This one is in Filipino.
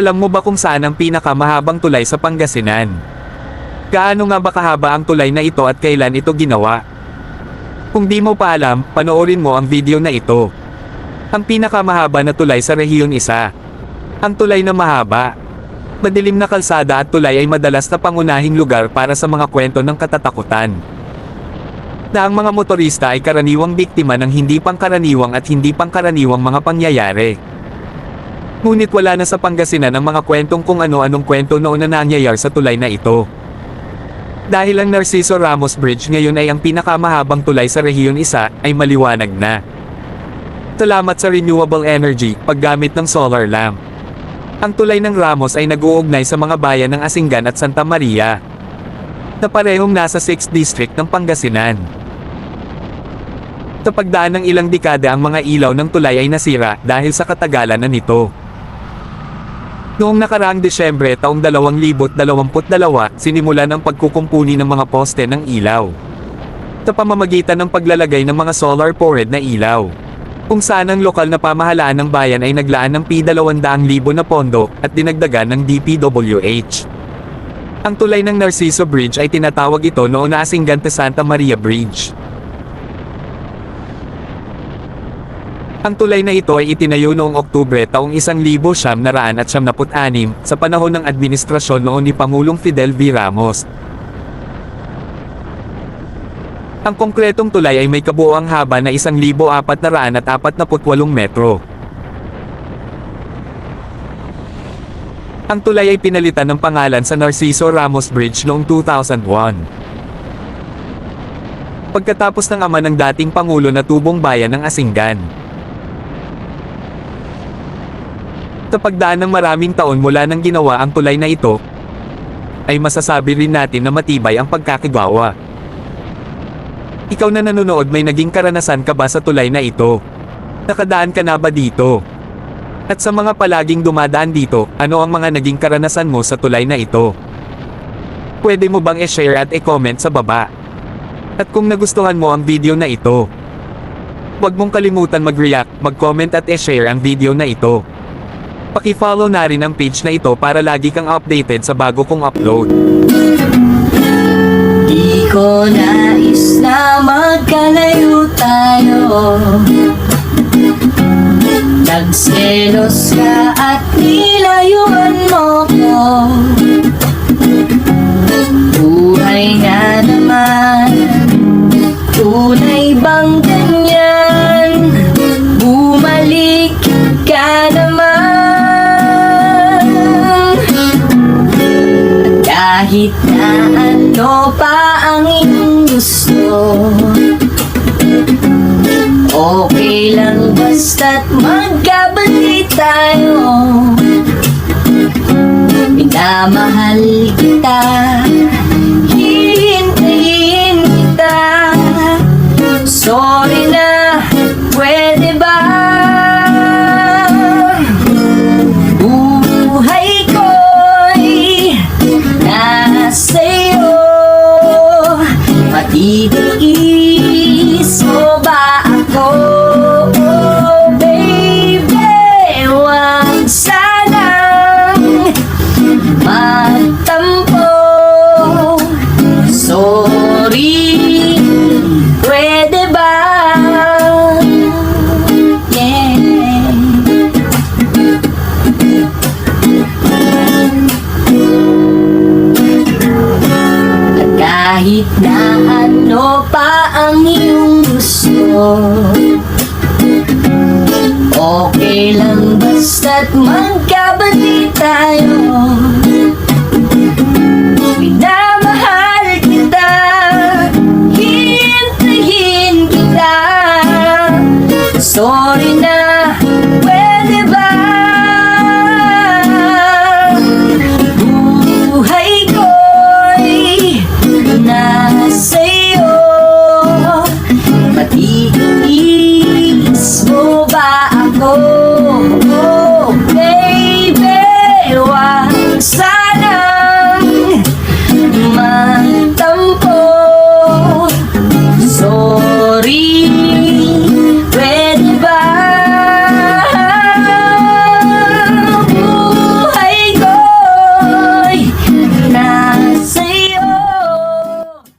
Alam mo ba kung saan ang pinakamahabang tulay sa Pangasinan? Gaano nga ba kahaba ang tulay na ito at kailan ito ginawa? Kung di mo pa alam, panoorin mo ang video na ito. Ang pinakamahaba na tulay sa Rehiyon 1. Ang tulay na mahaba. Madilim na kalsada at tulay ay madalas na pangunahing lugar para sa mga kwento ng katatakutan. Na ang mga motorista ay karaniwang biktima ng hindi pangkaraniwang at hindi pangkaraniwang mga pangyayari. Ngunit wala na sa Pangasinan ang mga kwentong kung ano-anong kwento noon na nangyayari sa tulay na ito. Dahil ang Narciso Ramos Bridge ngayon ay ang pinakamahabang tulay sa Rehiyon 1, ay maliwanag na. Salamat sa renewable energy, paggamit ng solar lamp. Ang tulay ng Ramos ay nag-uugnay sa mga bayan ng Asingan at Santa Maria, na parehong nasa 6th District ng Pangasinan. Sa pagdaan ng ilang dekada ang mga ilaw ng tulay ay nasira dahil sa katagalan na nito. Noong nakaraang Desyembre taong 2022, sinimulan ang pagkukumpuni ng mga poste ng ilaw sa pamamagitan ng paglalagay ng mga solar-powered na ilaw, kung saan ang lokal na pamahalaan ng bayan ay naglaan ng P200,000 na pondo at dinagdagan ng DPWH. Ang tulay ng Narciso Bridge ay tinatawag ito noon na Asingan to Santa Maria Bridge. Ang tulay na ito ay itinayo noong Oktubre taong 1976 sa panahon ng administrasyon noon ni Pangulong Fidel V. Ramos. Ang konkretong tulay ay may kabuoang haba na 1,448 metro. Ang tulay ay pinalitan ng pangalan sa Narciso Ramos Bridge noong 2001. Pagkatapos ng ama ng dating Pangulo na tubong bayan ng Asingan. Sa pagdaan ng maraming taon mula nang ginawa ang tulay na ito, ay masasabi rin natin na matibay ang pagkakagawa. Ikaw na nanonood, may naging karanasan ka ba sa tulay na ito? Nakadaan ka na ba dito? At sa mga palaging dumadaan dito, ano ang mga naging karanasan mo sa tulay na ito? Pwede mo bang i-share at i-comment sa baba? At kung nagustuhan mo ang video na ito, huwag mong kalimutan mag-react, mag-comment at i-share ang video na ito. Paki-follow na rin ang page na ito para lagi kang updated sa bago kong upload. Di ko nais na magkalayo tayo. Nagselos ka at nilayuan mo ko. Buhay nga naman, tunay bang ganyan? Bumalik ka naman. Kahit na ano pa ang iyong gusto, okay lang basta't magkabati tayo. Minamahal kita, hihintayin kita. Sorry na, pwede ba? Buhay ko'y sa'yo, matitiis mo ba ako? Oh, baby, wag sanang magtampo. Sorry, pwede ba? Yeah. Kahit na ano pa ang iyong gusto, okay lang basta't magkabati tayo. Minamahal kita, hintayin kita. Sorry na,